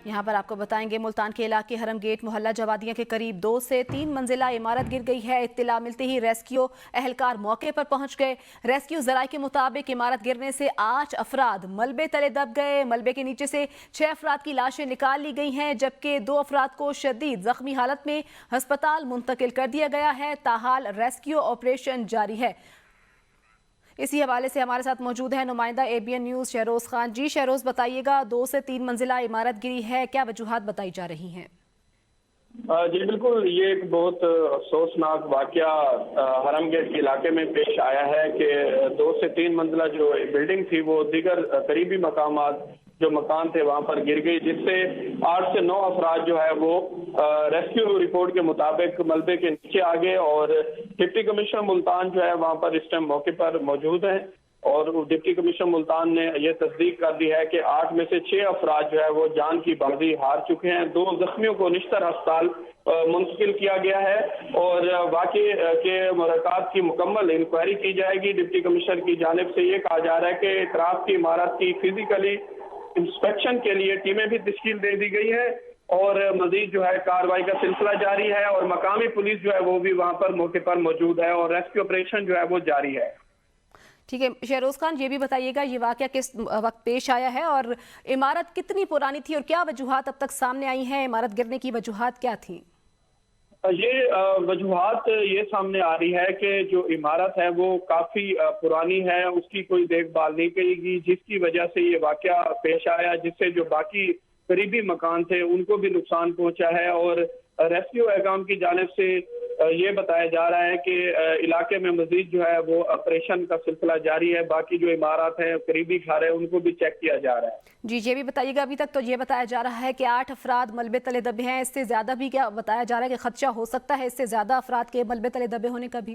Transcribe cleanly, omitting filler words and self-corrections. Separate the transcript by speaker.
Speaker 1: यहाँ पर आपको बताएंगे मुल्तान के इलाके हरम गेट मोहल्ला जवादिया के करीब 2 से 3 मंजिला इमारत गिर गई है। इत्तला मिलते ही रेस्क्यू एहलकार मौके पर पहुंच गए। रेस्क्यू जराये के मुताबिक इमारत गिरने से 8 अफराद मलबे तले दब गए। मलबे के नीचे से 6 अफराद की लाशें निकाल ली गई हैं, जबकि 2 अफराद को शदीद जख्मी हालत में अस्पताल मुंतकिल कर दिया गया है। ताहाल रेस्क्यू ऑपरेशन जारी है। इसी हवाले से हमारे साथ मौजूद है नुमाइंदा ABN न्यूज़ शहरोज खान। जी शहरोज, बताइएगा, 2 से 3 मंजिला इमारत गिरी है, क्या वजूहात बताई जा रही हैं?
Speaker 2: जी बिल्कुल, ये एक बहुत अफसोसनाक वाकया हरम गेट के इलाके में पेश आया है कि 2 से 3 मंजिला जो बिल्डिंग थी वो दीगर करीबी मकामात जो मकान थे वहां पर गिर गई, जिससे 8 से 9 अफराद जो है वो रेस्क्यू रिपोर्ट के मुताबिक मलबे के नीचे आ गए। और डिप्टी कमिश्नर मुल्तान जो है वहां पर इस टाइम मौके पर मौजूद हैं और डिप्टी कमिश्नर मुल्तान ने यह तस्दीक कर दी है कि 8 में से 6 अफराद जो है वो जान की बाजी हार चुके हैं। 2 जख्मियों को निश्तर अस्पताल मुंतकिल किया गया है और वाकई के मुलाकात की मुकम्मल इंक्वायरी की जाएगी। डिप्टी कमिश्नर की जानिब से ये कहा जा रहा है कि इतराफ की इमारत की फिजिकली इंस्पेक्शन के लिए टीमें भी तश्कील दे दी गई है और मजीद जो है कार्रवाई का सिलसिला जारी है और मकामी पुलिस जो है वो भी वहां पर मौके पर मौजूद है और रेस्क्यू ऑपरेशन जो है वो जारी है।
Speaker 1: ठीक है शहरोज खान, ये भी बताइएगा ये वाकया किस वक्त पेश आया है और इमारत कितनी पुरानी थी और क्या वजूहात अब तक सामने आई हैं? इमारत गिरने की वजूहात क्या थी?
Speaker 2: ये वजूहात ये सामने आ रही है कि जो इमारत है वो काफी पुरानी है, उसकी कोई देखभाल नहीं की गई, जिसकी वजह से ये वाकया पेश आया, जिससे जो बाकी करीबी मकान थे उनको भी नुकसान पहुंचा है। और रेस्क्यू एहकाम की जानिब से ये बताया जा रहा है कि इलाके में मजीद जो है वो ऑपरेशन का सिलसिला जारी है। बाकी जो इमारत है करीबी घर है उनको भी चेक किया जा रहा है।
Speaker 1: जी ये भी बताइएगा, अभी तक तो ये बताया जा रहा है कि 8 अफराद मलबे तले दबे हैं, इससे ज्यादा भी क्या बताया जा रहा है कि खदशा हो सकता है इससे ज्यादा अफराद के मलबे तले दबे होने का भी?